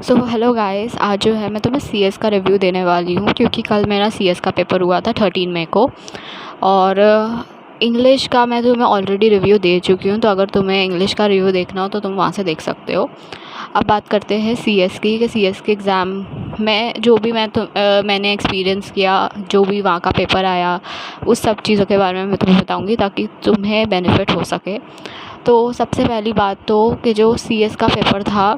So hello guys, आज जो है मैं तुम्हें सीएस का रिव्यू देने वाली हूँ क्योंकि कल मेरा सीएस का पेपर हुआ था 13 मई को। और इंग्लिश का मैं तुम्हें ऑलरेडी रिव्यू दे चुकी हूँ, तो अगर तुम्हें इंग्लिश का रिव्यू देखना हो तो तुम वहाँ से देख सकते हो। अब बात करते हैं सीएस की कि सीएस के एग्ज़ाम में जो भी मैंने एक्सपीरियंस किया, जो भी वहाँ का पेपर आया, उस सब चीज़ों के बारे में मैं तुम्हें बताऊँगी ताकि तुम्हें बेनिफिट हो सके। तो सबसे पहली बात तो कि जो सीएस का पेपर था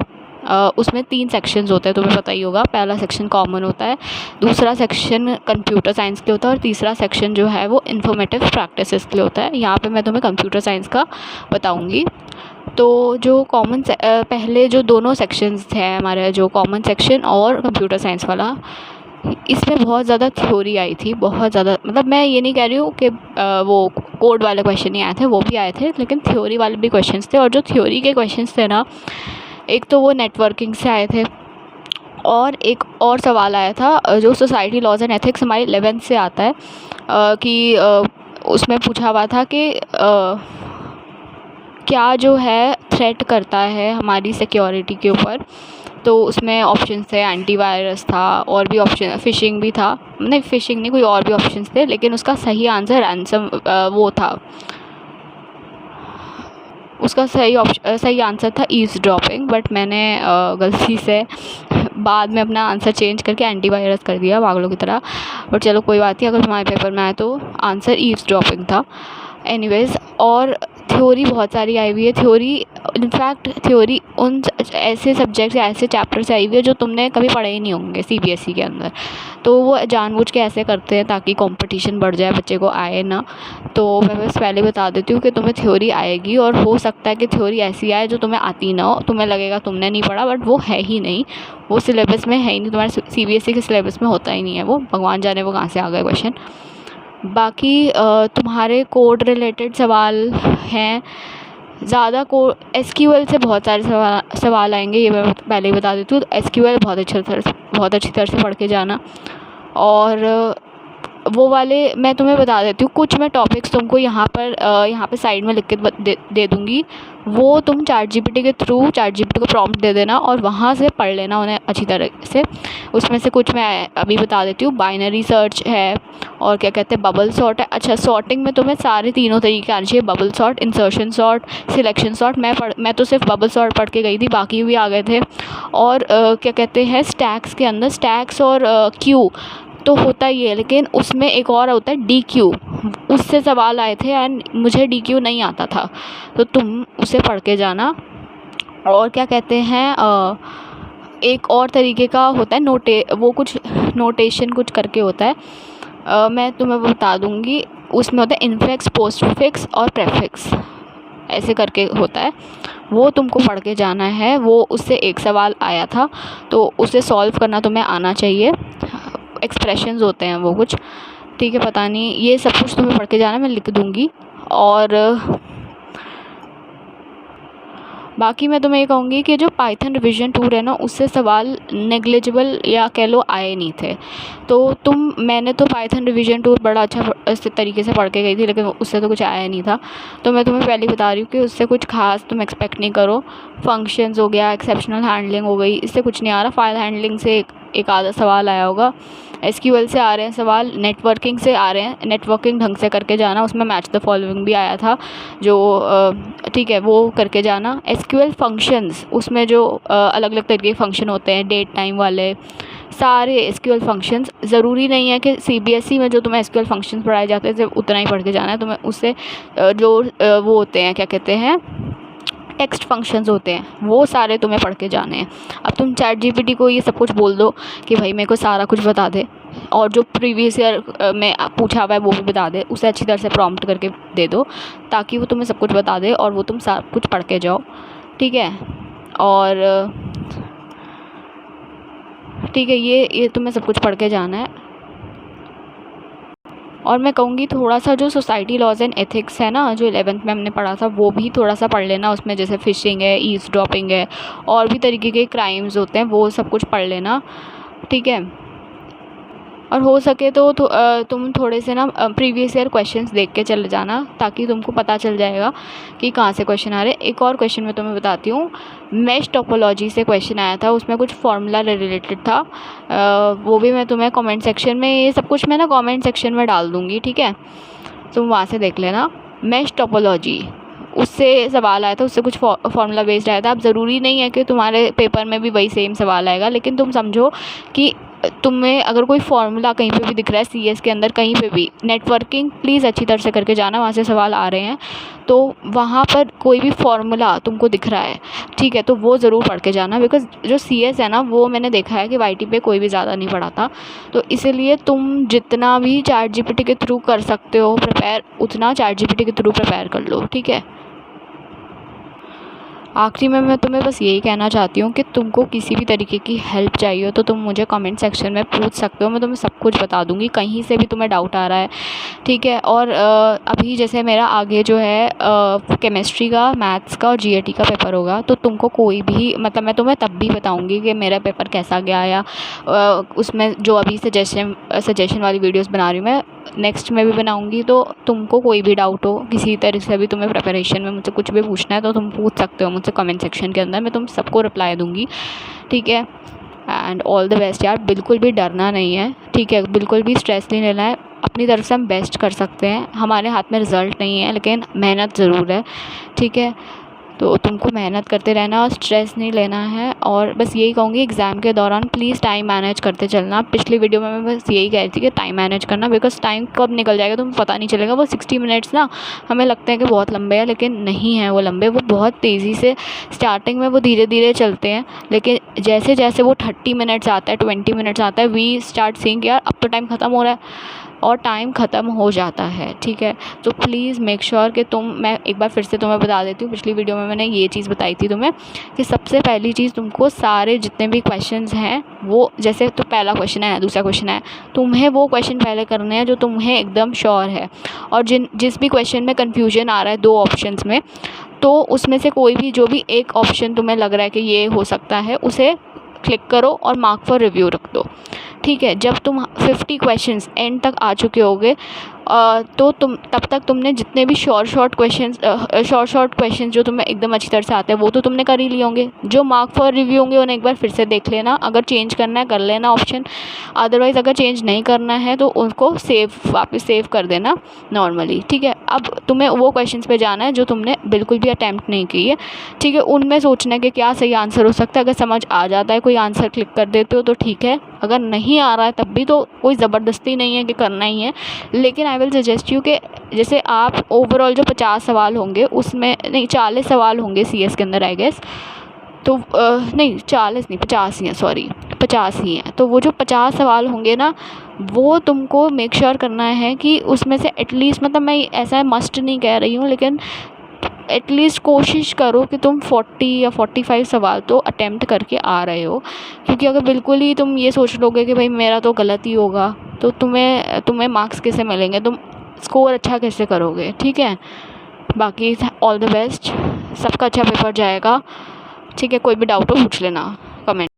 उसमें 3 सेक्शंस होते हैं, तुम्हें पता ही होगा। पहला सेक्शन कॉमन होता है, दूसरा सेक्शन कंप्यूटर साइंस के लिए होता है और तीसरा सेक्शन जो है वो इन्फॉर्मेटिव प्रैक्टिसेस के लिए होता है। यहाँ पे मैं तुम्हें कंप्यूटर साइंस का बताऊँगी। तो जो पहले जो दोनों सेक्शंस थे हमारे, जो कॉमन सेक्शन और कंप्यूटर साइंस वाला, इसमें बहुत ज़्यादा थ्योरी आई थी, बहुत ज़्यादा। मतलब मैं ये नहीं कह रही हूँ कि वो कोड वाले क्वेश्चन नहीं आए थे, वो भी आए थे, लेकिन थ्योरी वाले भी क्वेश्चंस थे। और जो थ्योरी के क्वेश्चंस थे ना, एक तो वो नेटवर्किंग से आए थे और एक और सवाल आया था जो सोसाइटी लॉज एंड एथिक्स हमारी 11th से आता है कि उसमें पूछा हुआ था कि क्या जो है थ्रेट करता है हमारी सिक्योरिटी के ऊपर। तो उसमें ऑप्शन थे, एंटीवायरस था और भी ऑप्शन, फ़िशिंग भी था। नहीं, फ़िशिंग नहीं, कोई और भी ऑप्शंस थे, लेकिन उसका सही आंसर रैंसम वो था। उसका सही आंसर था ईव्सड्रॉपिंग, बट मैंने गलती से बाद में अपना आंसर चेंज करके एंटीवायरस कर दिया पागलों की तरह। बट चलो कोई बात नहीं, अगर हमारे पेपर में आए तो आंसर ईव्सड्रॉपिंग था। एनीवेज़, और थ्योरी बहुत सारी आई हुई है। इनफैक्ट थ्योरी उन ऐसे सब्जेक्ट या ऐसे चैप्टर से आई हुई है जो तुमने कभी पढ़े ही नहीं होंगे सीबीएसई के अंदर। तो वो जानबूझ के ऐसे करते हैं ताकि कंपटीशन बढ़ जाए, बच्चे को आए ना। तो मैं बस पहले बता देती हूँ कि तुम्हें थ्योरी आएगी, और हो सकता है कि थ्योरी ऐसी आए जो तुम्हें आती ना हो, तुम्हें लगेगा तुमने नहीं पढ़ा, बट वो है ही नहीं, वो सिलेबस में है ही नहीं, तुम्हारे सीबीएसई के सिलेबस में होता ही नहीं है वो। भगवान जाने वो कहाँ से आ गए क्वेश्चन। बाकी तुम्हारे कोड रिलेटेड सवाल हैं ज़्यादा। एसक्यूएल से बहुत सारे सवाल आएंगे, ये मैं पहले ही बता देती हूँ। तो एसक्यूएल बहुत अच्छी तरह से पढ़ के जाना। और वो वाले मैं तुम्हें बता देती हूँ, कुछ मैं टॉपिक्स तुमको यहाँ पे साइड में लिख के दे दूँगी। वो तुम चैट जीपीटी को प्रॉम्प्ट दे देना और वहाँ से पढ़ लेना उन्हें अच्छी तरह से। उसमें से कुछ मैं अभी बता देती हूँ। बाइनरी सर्च है, और क्या कहते हैं, बबल सॉर्ट है। अच्छा, सॉर्टिंग में तुम्हें सारे तीनों तरीके आने चाहिए, bubble sort, insertion sort, selection sort. मैं तो सिर्फ बबल सॉर्ट पढ़ के गई थी, बाकी भी आ गए थे। और क्या कहते हैं, स्टैक्स के अंदर स्टैक्स और क्यू तो होता ही है, लेकिन उसमें एक और होता है डी क्यू, उससे सवाल आए थे एंड मुझे डी क्यू नहीं आता था, तो तुम उसे पढ़ के जाना। और क्या कहते हैं, एक और तरीके का होता है वो कुछ नोटेशन कुछ करके होता है, मैं तुम्हें वो बता दूँगी। उसमें होता है इन्फिक्स, पोस्टफिक्स और प्रेफिक्स, ऐसे करके होता है। वो तुमको पढ़ के जाना है। वो उससे एक सवाल आया था, तो उसे सॉल्व करना तुम्हें आना चाहिए। एक्सप्रेशंस होते हैं वो कुछ, ठीक है, पता नहीं, ये सब कुछ तुम्हें पढ़ के जाना, मैं लिख दूँगी। और बाकी मैं तुम्हें ये कहूँगी कि जो पाइथन रिवीजन टूर है ना, उससे सवाल नेग्लिजिबल या कह लो आए नहीं थे। तो मैंने तो पाइथन रिवीजन टूर बड़ा अच्छा तरीके से पढ़ के गई थी, लेकिन उससे तो कुछ आया नहीं था। तो मैं तुम्हें पहले बता रही हूँ कि उससे कुछ खास तुम एक्सपेक्ट नहीं करो। फंक्शंस हो गया, एक्सेप्शनल हैंडलिंग हो गई, इससे कुछ नहीं आ रहा। फाइल हैंडलिंग से एक आधा सवाल आया होगा। एसक्यूएल से आ रहे हैं सवाल, नेटवर्किंग से आ रहे हैं, नेटवर्किंग ढंग से करके जाना। उसमें मैच द फॉलोइंग भी आया था, जो ठीक है, वो करके जाना। एसक्यूएल फंक्शंस, उसमें जो अलग अलग तरीके के फंक्शन होते हैं, डेट टाइम वाले सारे एसक्यूएल फंक्शंस। ज़रूरी नहीं है कि सीबीएसई में जो तुम्हें एसक्यूएल फंक्शंस पढ़ाए जाते हैं सिर्फ उतना ही पढ़ के जाना है तुम्हें। उससे जो वो होते हैं, क्या कहते हैं, टेक्स्ट फंक्शंस होते हैं, वो सारे तुम्हें पढ़ के जाने हैं। अब तुम चैट जीपीटी को ये सब कुछ बोल दो कि भाई मेरे को सारा कुछ बता दे, और जो प्रीवियस ईयर में पूछा हुआ है वो भी बता दे, उसे अच्छी तरह से प्रॉम्प्ट करके दे दो ताकि वो तुम्हें सब कुछ बता दे और वो तुम सब कुछ पढ़ के जाओ, ठीक है। और ठीक है, ये तुम्हें सब कुछ पढ़ के जाना है। और मैं कहूँगी थोड़ा सा जो सोसाइटी लॉज एंड एथिक्स है ना, जो 11th में हमने पढ़ा था, वो भी थोड़ा सा पढ़ लेना। उसमें जैसे फ़िशिंग है, ईव्सड्रॉपिंग है, और भी तरीके के क्राइम्स होते हैं, वो सब कुछ पढ़ लेना, ठीक है। और हो सके तो तुम थोड़े से ना प्रीवियस ईयर क्वेश्चंस देख के चले जाना, ताकि तुमको पता चल जाएगा कि कहाँ से क्वेश्चन आ रहे हैं। एक और क्वेश्चन मैं तुम्हें बताती हूँ, मेश टोपोलॉजी से क्वेश्चन आया था, उसमें कुछ फार्मूला रिलेटेड था। वो भी मैं तुम्हें कमेंट सेक्शन में, ये सब कुछ मैं ना कमेंट सेक्शन में डाल दूँगी, ठीक है, तुम वहाँ से देख लेना। मेश टोपोलॉजी, उससे सवाल आया था, उससे कुछ फार्मूला बेस्ड आया था। अब ज़रूरी नहीं है कि तुम्हारे पेपर में भी वही सेम सवाल आएगा, लेकिन तुम समझो कि तुम्हें अगर कोई फार्मूला कहीं पे भी दिख रहा है सीएस के अंदर, कहीं पे भी, नेटवर्किंग प्लीज़ अच्छी तरह से करके जाना, वहाँ से सवाल आ रहे हैं, तो वहाँ पर कोई भी फार्मूला तुमको दिख रहा है, ठीक है, तो वो ज़रूर पढ़ के जाना। बिकॉज़ जो सीएस है ना, वो मैंने देखा है कि वाईटी पे कोई भी ज़्यादा नहीं पढ़ाता, तो इसीलिए तुम जितना भी चैट जीपीटी के थ्रू कर सकते हो प्रिपेयर, उतना चैट जीपीटी के थ्रू प्रिपेयर कर लो, ठीक है। आखिरी में मैं तुम्हें बस यही कहना चाहती हूँ कि तुमको किसी भी तरीके की हेल्प चाहिए हो तो तुम मुझे कमेंट सेक्शन में पूछ सकते हो, मैं तुम्हें सब कुछ बता दूँगी, कहीं से भी तुम्हें डाउट आ रहा है, ठीक है। और अभी जैसे मेरा आगे जो है केमिस्ट्री का, मैथ्स का और जीएटी का पेपर होगा, तो तुमको कोई भी, मतलब मैं तुम्हें तब भी बताऊँगी कि मेरा पेपर कैसा गया, या उसमें जो अभी सजेशन वाली वीडियोज़ बना रही हूँ मैं, नेक्स्ट में भी बनाऊँगी। तो तुमको कोई भी डाउट हो किसी तरह से भी, तुम्हें प्रिपरेशन में मुझसे कुछ भी पूछना है तो तुम पूछ सकते हो मुझसे कमेंट सेक्शन के अंदर, मैं तुम सबको रिप्लाई दूँगी, ठीक है। एंड ऑल द बेस्ट यार, बिल्कुल भी डरना नहीं है, ठीक है, बिल्कुल भी स्ट्रेस नहीं लेना है, अपनी तरफ से हम बेस्ट कर सकते हैं, हमारे हाथ में रिज़ल्ट नहीं है लेकिन मेहनत ज़रूर है, ठीक है। तो तुमको मेहनत करते रहना और स्ट्रेस नहीं लेना है। और बस यही कहूँगी, एग्ज़ाम के दौरान प्लीज़ टाइम मैनेज करते चलना। पिछली वीडियो में मैं बस यही कह रही थी कि टाइम मैनेज करना, बिकॉज़ टाइम कब निकल जाएगा तुम्हें पता नहीं चलेगा। वो 60 मिनट्स ना हमें लगते हैं कि बहुत लंबे हैं, लेकिन नहीं है वो लंबे, वो बहुत तेज़ी से, स्टार्टिंग में वो धीरे धीरे चलते हैं, लेकिन जैसे जैसे वो 30 मिनट्स आता है, 20 मिनट्स आता है, वी स्टार्ट सीइंग यार अब तो टाइम ख़त्म हो रहा है, और टाइम ख़त्म हो जाता है, ठीक है। तो प्लीज़ मेक श्योर कि मैं एक बार फिर से तुम्हें बता देती हूँ, पिछली वीडियो में मैंने ये चीज़ बताई थी तुम्हें कि सबसे पहली चीज़ तुमको सारे जितने भी क्वेश्चंस हैं, वो जैसे तो पहला क्वेश्चन है, दूसरा क्वेश्चन है, तुम्हें वो क्वेश्चन पहले करने हैं जो तुम्हें एकदम श्योर है। और जिस भी क्वेश्चन में कन्फ्यूजन आ रहा है 2 ऑप्शंस में, तो उसमें से कोई भी, जो भी एक ऑप्शन तुम्हें लग रहा है कि ये हो सकता है, उसे क्लिक करो और मार्क फॉर रिव्यू रख दो, ठीक है। जब तुम 50 क्वेश्चंस एंड तक आ चुके होगे, तो तब तक तुमने जितने भी शॉर्ट क्वेश्चन जो तुम्हें एकदम अच्छी तरह से आते हैं वो तो तुमने कर ही लिए होंगे। जो मार्क फॉर रिव्यू होंगे उन्हें एक बार फिर से देख लेना, अगर चेंज करना है कर लेना ऑप्शन, अदरवाइज़ अगर चेंज नहीं करना है तो उनको वापस सेव कर देना नॉर्मली, ठीक है। अब तुम्हें वो क्वेश्चंस पे जाना है जो तुमने बिल्कुल भी अटैम्प्ट नहीं की है, ठीक है, उनमें सोचना है कि क्या सही आंसर हो सकता है। अगर समझ आ जाता है कोई आंसर, क्लिक कर देते हो तो ठीक है, अगर नहीं आ रहा है तब भी तो कोई ज़बरदस्ती नहीं है कि करना ही है। लेकिन आई विल सजेस्ट यू कि जैसे आप ओवरऑल जो 50 सवाल होंगे उसमें, नहीं 40 सवाल होंगे सीएस के अंदर आई गेस, तो नहीं 40 नहीं 50 ही हैं, सॉरी 50 ही हैं। तो वो जो 50 सवाल होंगे ना, वो तुमको मेक श्योर करना है कि उसमें से एटलीस्ट, मतलब मैं ऐसा मस्ट नहीं कह रही हूँ, लेकिन एटलीस्ट कोशिश करो कि तुम 40 या 45 सवाल तो अटेम्प्ट करके आ रहे हो। क्योंकि अगर बिल्कुल ही तुम ये सोच लोगे कि भाई मेरा तो गलत ही होगा, तो तुम्हें मार्क्स कैसे मिलेंगे, तुम स्कोर अच्छा कैसे करोगे, ठीक है। बाकी ऑल द बेस्ट, सबका अच्छा पेपर जाएगा, ठीक है। कोई भी डाउट हो पूछ लेना कमेंट।